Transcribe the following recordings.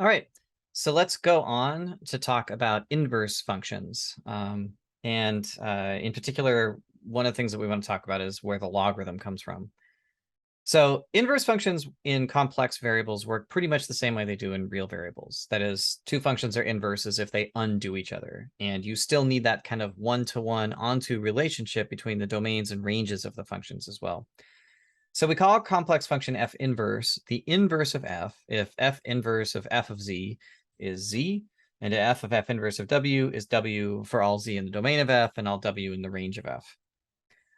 All right, so let's go on to talk about inverse functions. In particular, one of the things that we want to talk about is where the logarithm comes from. So inverse functions in complex variables work pretty much the same way they do in real variables. That is, two functions are inverses if they undo each other. And you still need that kind of one-to-one onto relationship between the domains and ranges of the functions as well. So we call a complex function f inverse the inverse of f if f inverse of f of z is z, and f of f inverse of w is w for all z in the domain of f and all w in the range of f.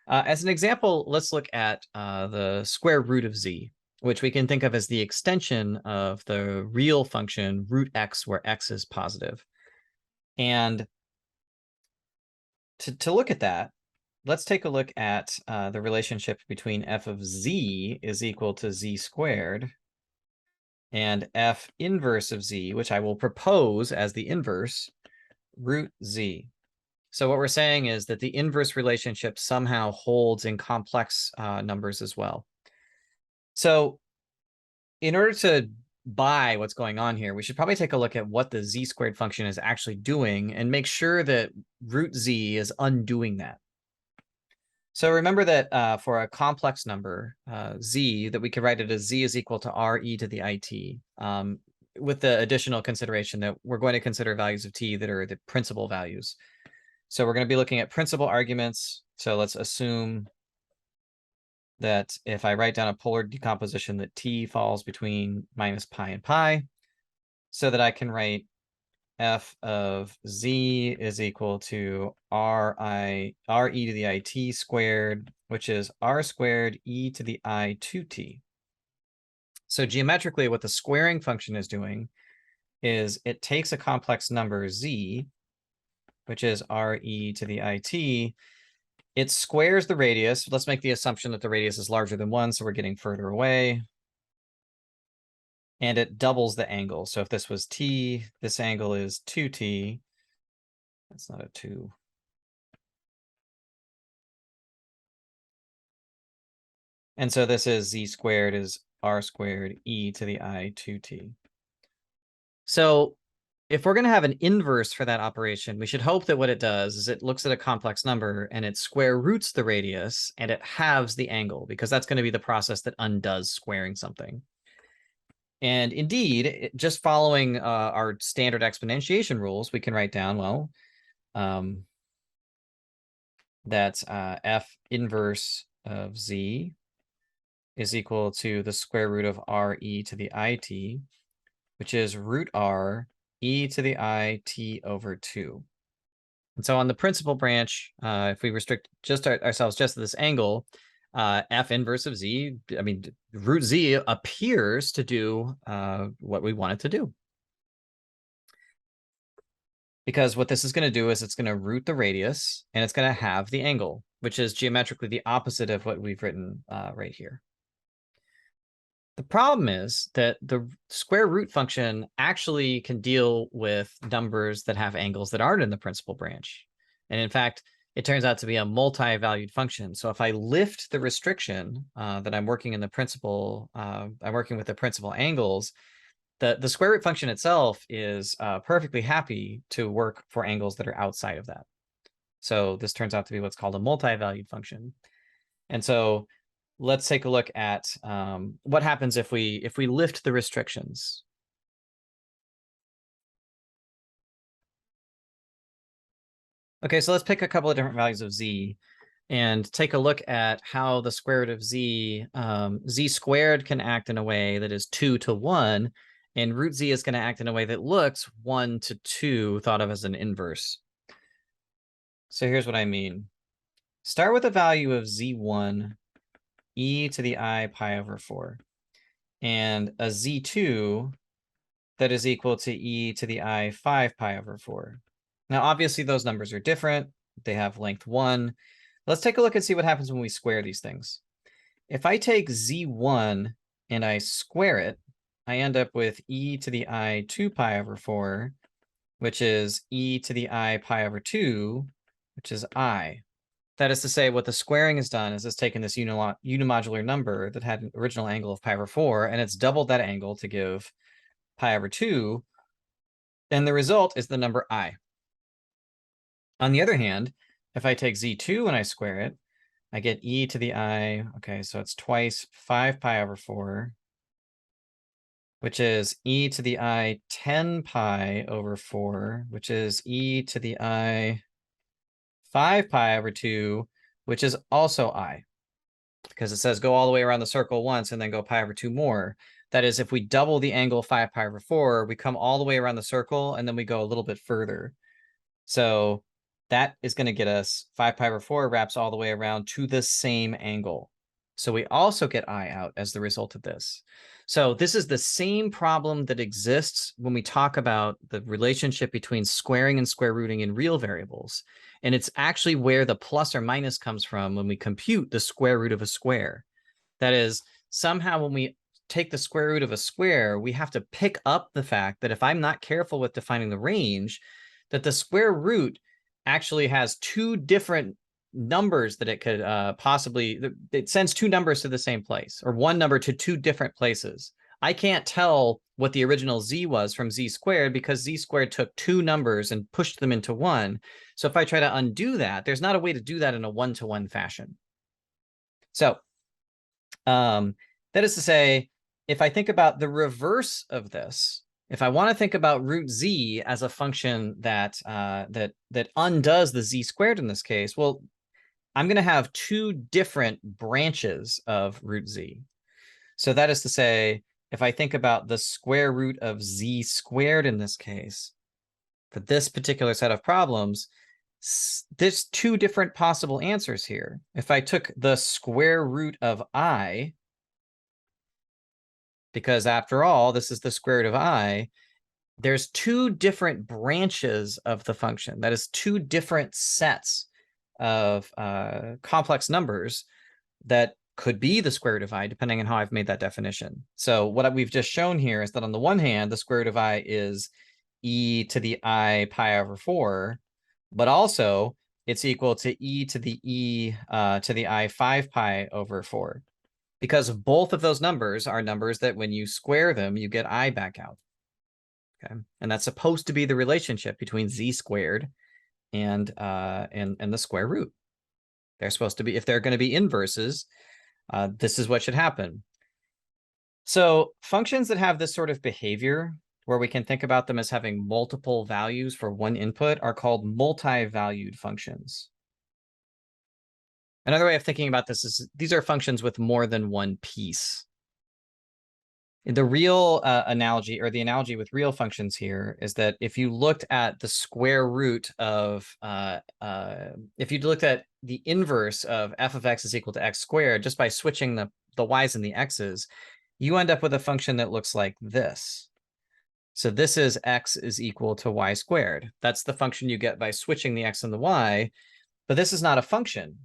As an example, let's look at the square root of z, which we can think of as the extension of the real function root x, where x is positive. And to look at that, let's take a look at the relationship between f of z is equal to z squared and f inverse of z, which I will propose as the inverse, root z. So what we're saying is that the inverse relationship somehow holds in complex numbers as well. So in order to buy what's going on here, we should probably take a look at what the z squared function is actually doing and make sure that root z is undoing that. So remember that for a complex number, z, that we could write it as z is equal to re to the it, with the additional consideration that we're going to consider values of t that are the principal values. So we're going to be looking at principal arguments. So let's assume that if I write down a polar decomposition that t falls between minus pi and pi, so that I can write f of z is equal to re to the it squared, which is r squared e to the I 2t. So geometrically, what the squaring function is doing is it takes a complex number z, which is re to the it, it squares the radius. Let's make the assumption that the radius is larger than 1, so we're getting further away. And it doubles the angle. So if this was t, this angle is 2t. That's not a 2. And so this is z squared is r squared e to the I 2t. So if we're going to have an inverse for that operation, we should hope that what it does is it looks at a complex number and it square roots the radius and it halves the angle, because that's going to be the process that undoes squaring something. And indeed, just following our standard exponentiation rules, we can write down, well, that f inverse of z is equal to the square root of re to the it, which is root r e to the it over 2. And so on the principal branch, if we restrict just ourselves just to this angle, f inverse of z, I mean, root z appears to do what we want it to do. Because what this is going to do is it's going to root the radius, and it's going to have the angle, which is geometrically the opposite of what we've written right here. The problem is that the square root function actually can deal with numbers that have angles that aren't in the principal branch. And in fact, it turns out to be a multi-valued function. So if I lift the restriction that I'm working in the principal, I'm working with the principal angles, the square root function itself is perfectly happy to work for angles that are outside of that. So this turns out to be what's called a multi-valued function. And so let's take a look at what happens if we lift the restrictions. Okay, so let's pick a couple of different values of z and take a look at how the square root of z, z squared can act in a way that is 2 to 1, and root z is going to act in a way that looks 1 to 2, thought of as an inverse. So here's what I mean. Start with a value of z1 e to the I pi over 4, and a z2 that is equal to e to the I 5 pi over 4. Now, obviously, those numbers are different. They have length 1. Let's take a look and see what happens when we square these things. If I take z1 and I square it, I end up with e to the I 2 pi over 4, which is e to the I pi over 2, which is I. That is to say, what the squaring has done is it's taken this unimodular number that had an original angle of pi over 4, and it's doubled that angle to give pi over 2, and the result is the number I. On the other hand, if I take z2 and I square it, I get e to the I. Okay, so it's twice 5 pi over 4, which is e to the I 10 pi over 4, which is e to the I 5 pi over 2, which is also I, because it says go all the way around the circle once and then go pi over 2 more. That is, if we double the angle 5 pi over 4, we come all the way around the circle and then we go a little bit further. So that is going to get us 5 pi over 4 wraps all the way around to the same angle. So we also get I out as the result of this. So this is the same problem that exists when we talk about the relationship between squaring and square rooting in real variables. And it's actually where the plus or minus comes from when we compute the square root of a square. That is, somehow when we take the square root of a square, we have to pick up the fact that if I'm not careful with defining the range, that the square root actually has two different numbers that it could possibly, it sends two numbers to the same place, or one number to two different places. I can't tell what the original z was from z squared because z squared took two numbers and pushed them into one. So if I try to undo that, there's not a way to do that in a one-to-one fashion. So that is to say, if I think about the reverse of this, if I want to think about root z as a function that that undoes the z squared in this case, well, I'm going to have two different branches of root z. So that is to say, if I think about the square root of z squared in this case, for this particular set of problems, there's two different possible answers here. If I took the square root of I, because after all, this is the square root of I, there's two different branches of the function. That is two different sets of complex numbers that could be the square root of I, depending on how I've made that definition. So what we've just shown here is that on the one hand, the square root of I is e to the I pi over 4, but also it's equal to e to the I 5 pi over 4. Because both of those numbers are numbers that when you square them, you get I back out. Okay, and that's supposed to be the relationship between z squared and the square root. They're supposed to be, if they're going to be inverses, this is what should happen. So functions that have this sort of behavior, where we can think about them as having multiple values for one input, are called multi-valued functions. Another way of thinking about this is these are functions with more than one piece. The real analogy, or the analogy with real functions here, is that if you looked at the square root of, if you looked at the inverse of f of x is equal to x squared, just by switching the y's and the x's, you end up with a function that looks like this. So this is x is equal to y squared. That's the function you get by switching the x and the y, but this is not a function.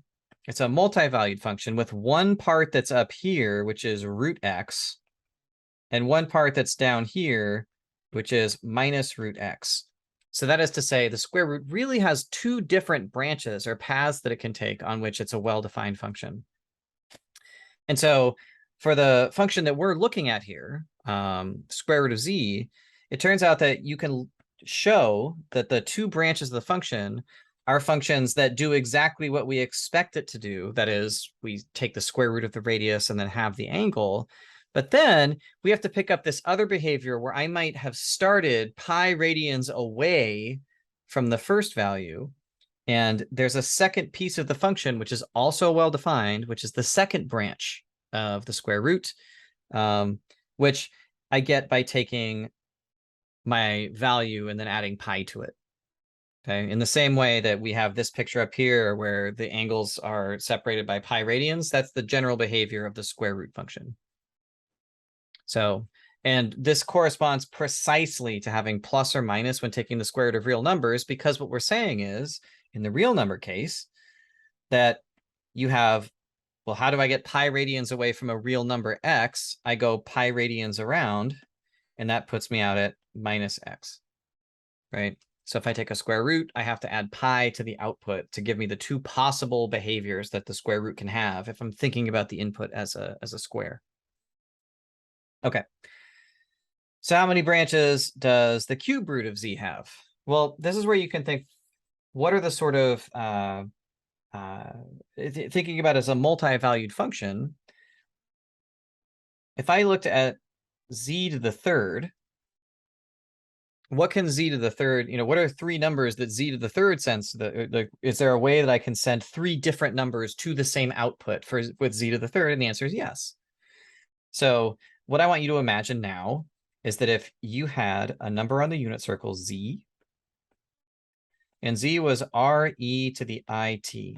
It's a multi-valued function with one part that's up here, which is root x, and one part that's down here, which is minus root x. So that is to say, the square root really has two different branches or paths that it can take on which it's a well-defined function. And so for the function that we're looking at here, square root of z, it turns out that you can show that the two branches of the function are functions that do exactly what we expect it to do. That is, we take the square root of the radius and then have the angle. But then we have to pick up this other behavior where I might have started pi radians away from the first value. And there's a second piece of the function, which is also well-defined, which is the second branch of the square root, which I get by taking my value and then adding pi to it. Okay, in the same way that we have this picture up here where the angles are separated by pi radians, that's the general behavior of the square root function. So, and this corresponds precisely to having plus or minus when taking the square root of real numbers, because what we're saying is, in the real number case, that you have, well, how do I get pi radians away from a real number x? I go pi radians around, and that puts me out at minus x, right? So if I take a square root, I have to add pi to the output to give me the two possible behaviors that the square root can have if I'm thinking about the input as a square. Okay. So how many branches does the cube root of z have? Well, this is where you can think, what are the sort of, thinking about it as a multi-valued function, if I looked at z to the third, what can z to the third, what are three numbers that z to the third sends to is there a way that I can send three different numbers to the same output with z to the third? And the answer is yes. So what I want you to imagine now is that if you had a number on the unit circle z, and z was re to the it,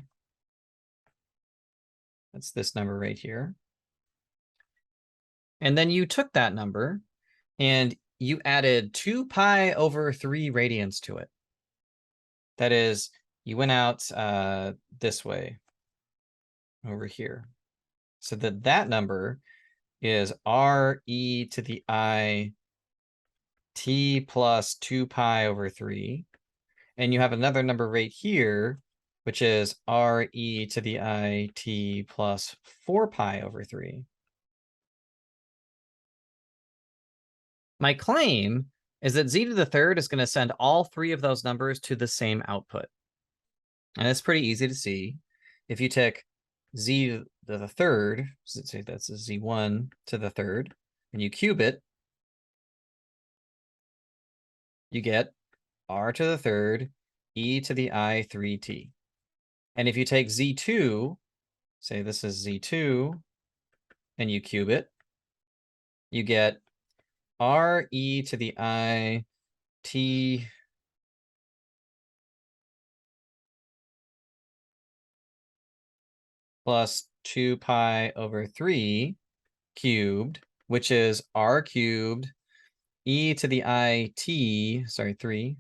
that's this number right here, and then you took that number and you added 2 pi over 3 radians to it. That is, you went out this way over here, so that number is re to the I t plus 2 pi over 3. And you have another number right here, which is re to the I t plus 4 pi over 3. My claim is that z to the third is going to send all three of those numbers to the same output. And it's pretty easy to see. If you take z to the third, let's say that's a z1 to the third, and you cube it, you get r to the third e to the I 3t. And if you take z2, say this is z2, and you cube it, you get re to the I t plus 2 pi over 3 cubed, which is r cubed e to the I t, sorry, 3,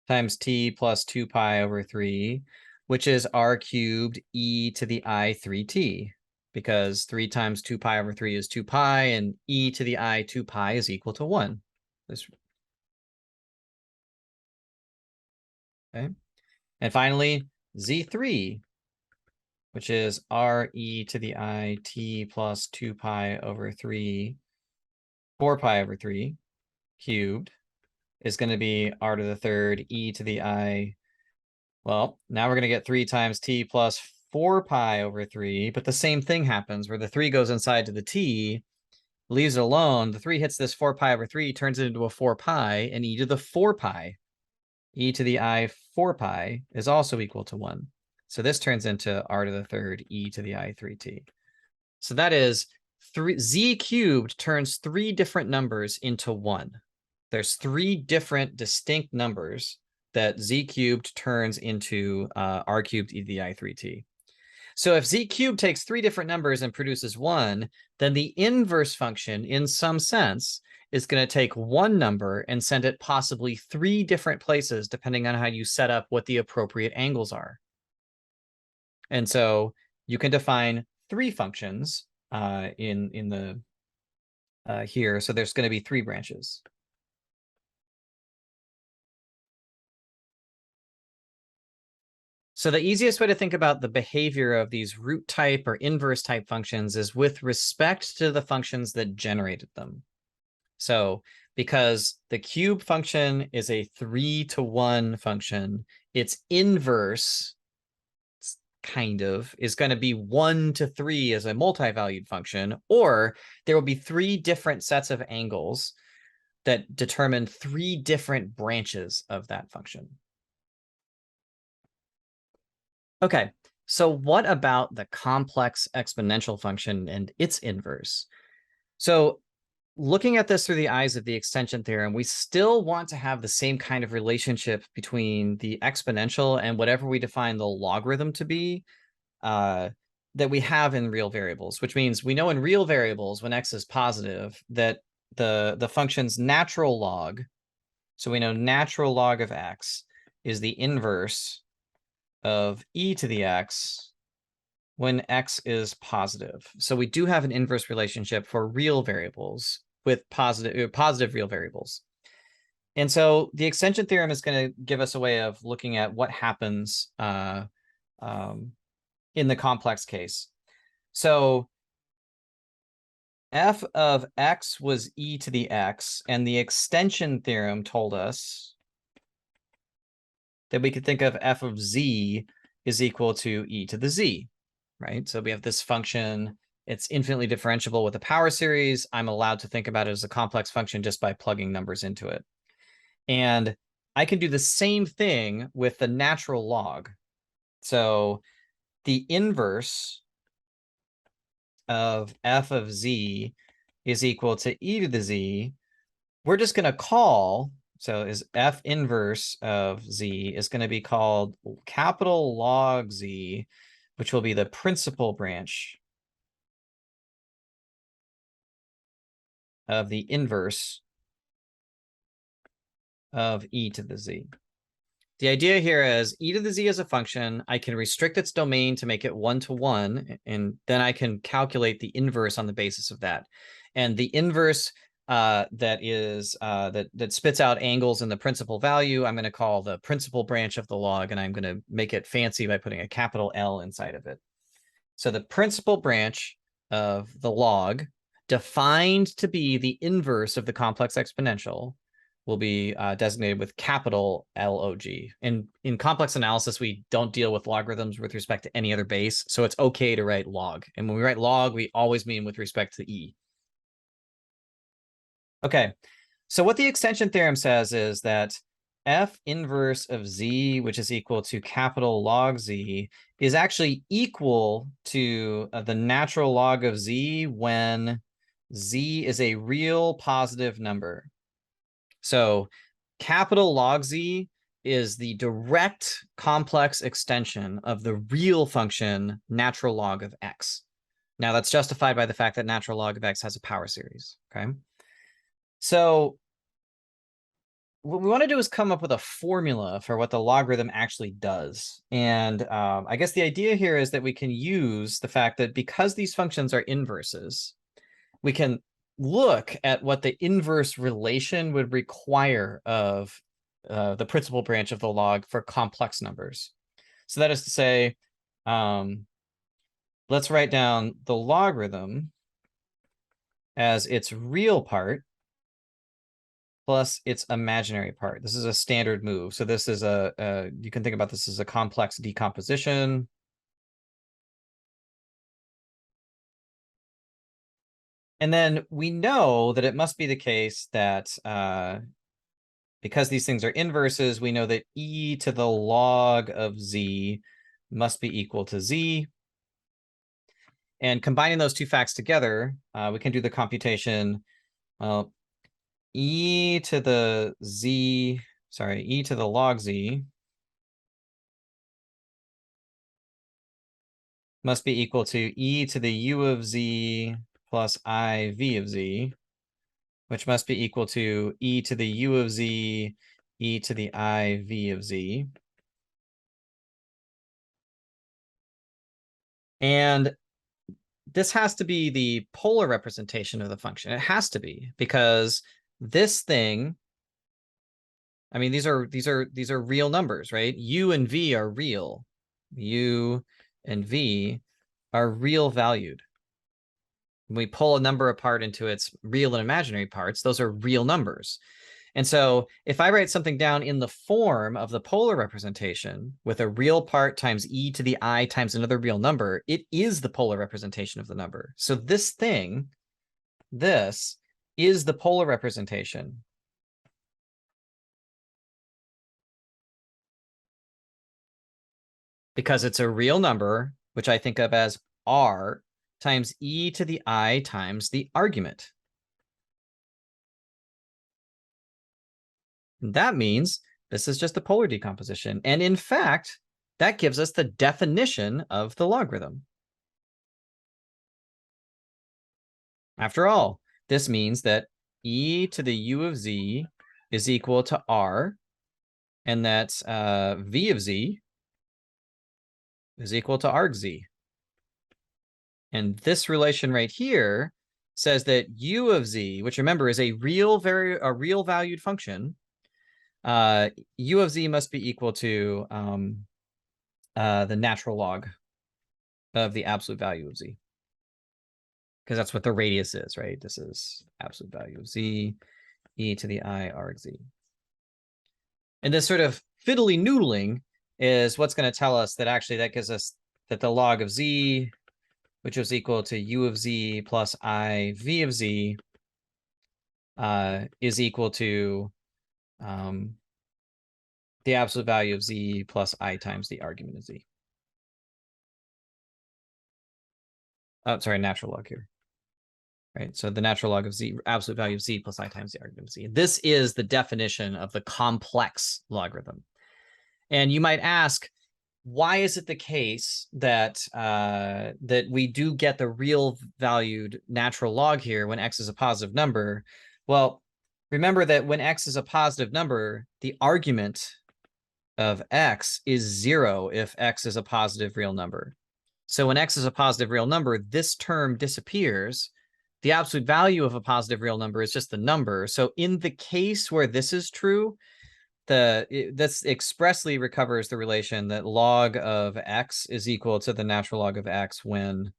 times t plus 2 pi over 3, which is r cubed e to the I 3t, because 3 times 2 pi over 3 is 2 pi, and e to the I 2 pi is equal to 1. Okay. And finally, z3, which is re to the I t plus 2 pi over 3, 4 pi over 3 cubed, is going to be r to the third e to the I. Well, now we're going to get 3 times t plus 4 pi over 3, but the same thing happens where the 3 goes inside to the t, leaves it alone. The 3 hits this 4 pi over 3, turns it into a 4 pi, and e to the 4 pi, e to the I 4 pi is also equal to 1. So this turns into r to the third e to the I 3t. So that is z cubed turns 3 different numbers into 1. There's 3 different distinct numbers that z cubed turns into r cubed e to the I 3t. So if z cubed takes 3 different numbers and produces 1, then the inverse function, in some sense, is going to take one number and send it possibly 3 different places, depending on how you set up what the appropriate angles are. And so you can define 3 functions in the here. So there's going to be 3 branches. So the easiest way to think about the behavior of these root type or inverse type functions is with respect to the functions that generated them. So because the cube function is a 3-to-1 function, its inverse kind of is going to be 1-to-3 as a multi-valued function, or there will be 3 different sets of angles that determine 3 different branches of that function. Okay, so what about the complex exponential function and its inverse? So looking at this through the eyes of the extension theorem, we still want to have the same kind of relationship between the exponential and whatever we define the logarithm to be that we have in real variables, which means we know in real variables when x is positive that the function's natural log, so we know natural log of x is the inverse of e to the x when x is positive. So we do have an inverse relationship for real variables with positive real variables. And so the extension theorem is going to give us a way of looking at what happens in the complex case. So f of x was e to the x, and the extension theorem told us that we could think of f of z is equal to e to the z, right? So we have this function. It's infinitely differentiable with a power series. I'm allowed to think about it as a complex function just by plugging numbers into it. And I can do the same thing with the natural log. So the inverse of f of z is equal to e to the z. We're just going to call, so is f inverse of z is going to be called capital log z, which will be the principal branch of the inverse of e to the z. The idea here is e to the z is a function. I can restrict its domain to make it 1-to-1, and then I can calculate the inverse on the basis of that. And the inverse that spits out angles in the principal value, I'm going to call the principal branch of the log, and I'm going to make it fancy by putting a capital L inside of it. So the principal branch of the log, defined to be the inverse of the complex exponential, will be designated with capital LOG. And in complex analysis, we don't deal with logarithms with respect to any other base, so it's okay to write log. And when we write log, we always mean with respect to E. Okay, so what the extension theorem says is that f inverse of z, which is equal to capital log z, is actually equal to the natural log of z when z is a real positive number. So capital log z is the direct complex extension of the real function natural log of x. Now that's justified by the fact that natural log of x has a power series, okay? So what we want to do is come up with a formula for what the logarithm actually does. And I guess the idea here is that we can use the fact that because these functions are inverses, we can look at what the inverse relation would require of the principal branch of the log for complex numbers. So that is to say, let's write down the logarithm as its real part plus its imaginary part. This is a standard move. So this is you can think about this as a complex decomposition. And then we know that it must be the case that because these things are inverses, we know that e to the log of z must be equal to z. And combining those two facts together, we can do the computation. Well, e to the log z must be equal to e to the u of z plus I v of z, which must be equal to e to the u of z, e to the I v of z. And this has to be the polar representation of the function. It has to be, because this thing, I mean, these are real numbers, right? U and V are real. U and V are real valued. When we pull a number apart into its real and imaginary parts, those are real numbers. And so if I write something down in the form of the polar representation with a real part times e to the I times another real number, it is the polar representation of the number. So this thing, this is the polar representation. Because it's a real number, which I think of as r times e to the I times the argument. That means this is just a polar decomposition. And in fact, that gives us the definition of the logarithm. After all, this means that e to the u of z is equal to r, and that v of z is equal to arg z. And this relation right here says that u of z, which remember is a real valued function, u of z must be equal to the natural log of the absolute value of z. because that's what the radius is, right? This is absolute value of z, e to the I arg z. And this sort of fiddly noodling is what's going to tell us that actually that gives us that the log of z, which is equal to u of z plus I v of z, is equal to the absolute value of z plus I times the argument of z. Oh, sorry, natural log here. Right, so the natural log of z, absolute value of z plus I times the argument of z. This is the definition of the complex logarithm. And you might ask, why is it the case that that we do get the real valued natural log here when x is a positive number? Well, remember that when x is a positive number, the argument of x is 0 if x is a positive real number. So when x is a positive real number, this term disappears. The absolute value of a positive real number is just the number. So in the case where this is true, this expressly recovers the relation that log of x is equal to the natural log of x when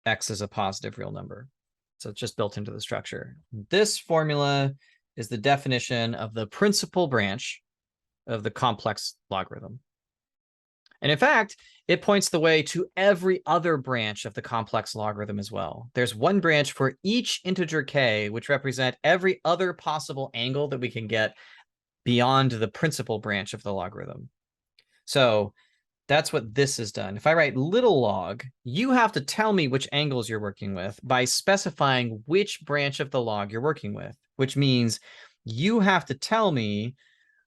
x is a positive real number. So it's just built into the structure. This formula is the definition of the principal branch of the complex logarithm. And in fact, it points the way to every other branch of the complex logarithm as well. There's one branch for each integer k, which represent every other possible angle that we can get beyond the principal branch of the logarithm. So that's what this has done. If I write little log, you have to tell me which angles you're working with by specifying which branch of the log you're working with, which means you have to tell me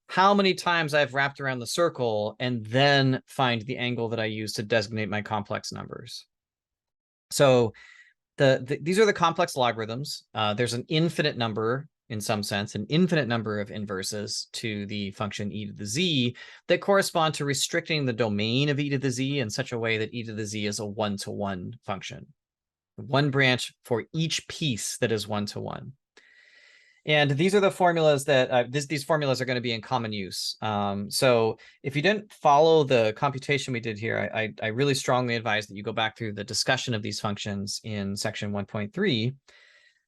how many times I've wrapped around the circle and then find the angle that I use to designate my complex numbers. So these are the complex logarithms. There's an infinite number, in some sense, an infinite number of inverses to the function e to the z that correspond to restricting the domain of e to the z in such a way that e to the z is a one-to-one function. One branch for each piece that is one-to-one. And these are the formulas that these formulas are going to be in common use. So if you didn't follow the computation we did here, I really strongly advise that you go back through the discussion of these functions in section 1.3,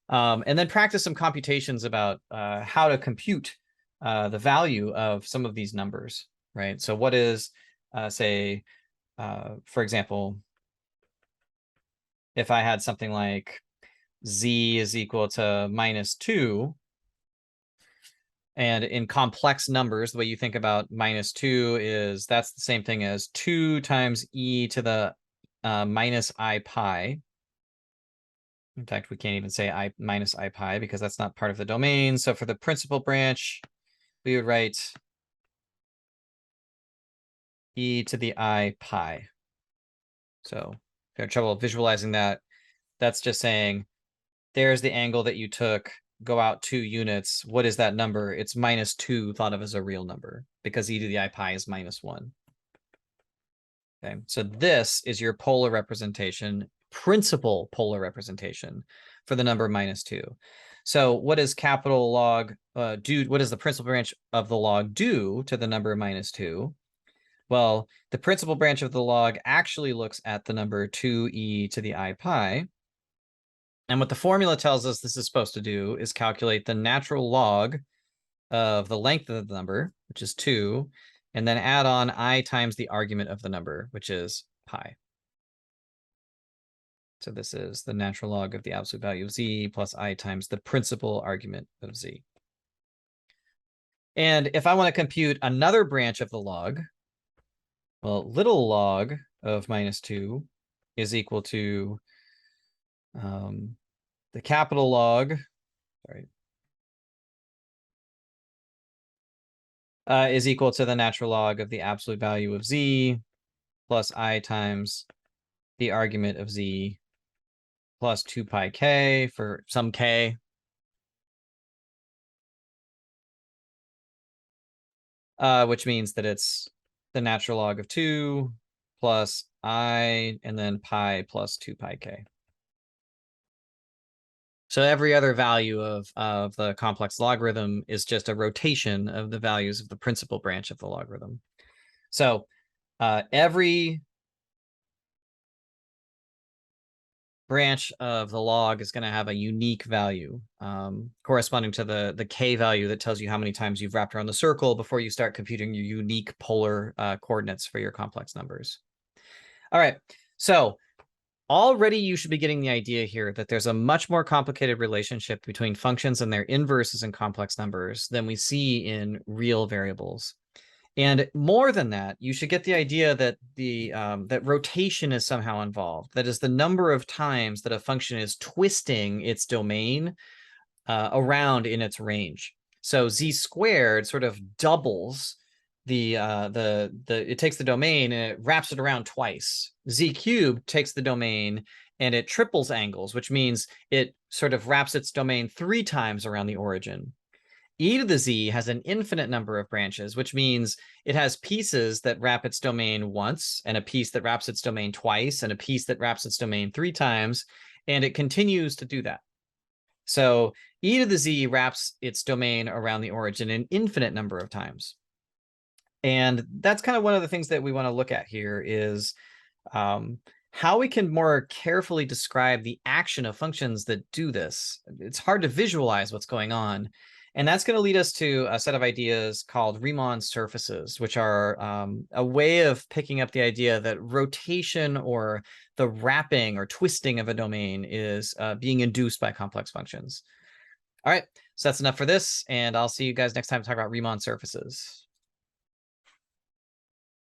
and then practice some computations about how to compute the value of some of these numbers, right? So what is, say, for example, if I had something like z is equal to -2, and in complex numbers, the way you think about -2 is that's the same thing as 2 times e to the minus I pi. In fact, we can't even say I minus I pi because that's not part of the domain. So for the principal branch, we would write e to the I pi. So if you have trouble visualizing that, that's just saying there's the angle that you took, go out 2 units. What is that number? It's -2 thought of as a real number because e to the I pi is -1. Okay, so this is your polar representation, principal polar representation for the number -2. So what does capital log do? What does the principal branch of the log do to the number -2? Well, the principal branch of the log actually looks at the number 2e to the I pi. And what the formula tells us this is supposed to do is calculate the natural log of the length of the number, which is 2, and then add on I times the argument of the number, which is pi. So this is the natural log of the absolute value of z plus I times the principal argument of z. And if I want to compute another branch of the log, well, little log of -2 is equal to the capital log, sorry, is equal to the natural log of the absolute value of z plus I times the argument of z plus 2 pi k for some k. Which means that it's the natural log of 2 plus I and then pi plus 2 pi k. So every other value of the complex logarithm is just a rotation of the values of the principal branch of the logarithm. So every branch of the log is going to have a unique value corresponding to the k value that tells you how many times you've wrapped around the circle before you start computing your unique polar coordinates for your complex numbers. All right, so already you should be getting the idea here that there's a much more complicated relationship between functions and their inverses in complex numbers than we see in real variables. And more than that, you should get the idea that that rotation is somehow involved. That is the number of times that a function is twisting its domain around in its range. So z squared sort of doubles it takes the domain and it wraps it around twice. Z cubed takes the domain and it triples angles, which means it sort of wraps its domain 3 times around the origin. E to the z has an infinite number of branches, which means it has pieces that wrap its domain once, and a piece that wraps its domain twice, and a piece that wraps its domain 3 times, and it continues to do that. So e to the z wraps its domain around the origin an infinite number of times. And that's kind of one of the things that we want to look at here is how we can more carefully describe the action of functions that do this. It's hard to visualize what's going on. And that's going to lead us to a set of ideas called Riemann surfaces, which are a way of picking up the idea that rotation or the wrapping or twisting of a domain is being induced by complex functions. All right, so that's enough for this, and I'll see you guys next time to talk about Riemann surfaces.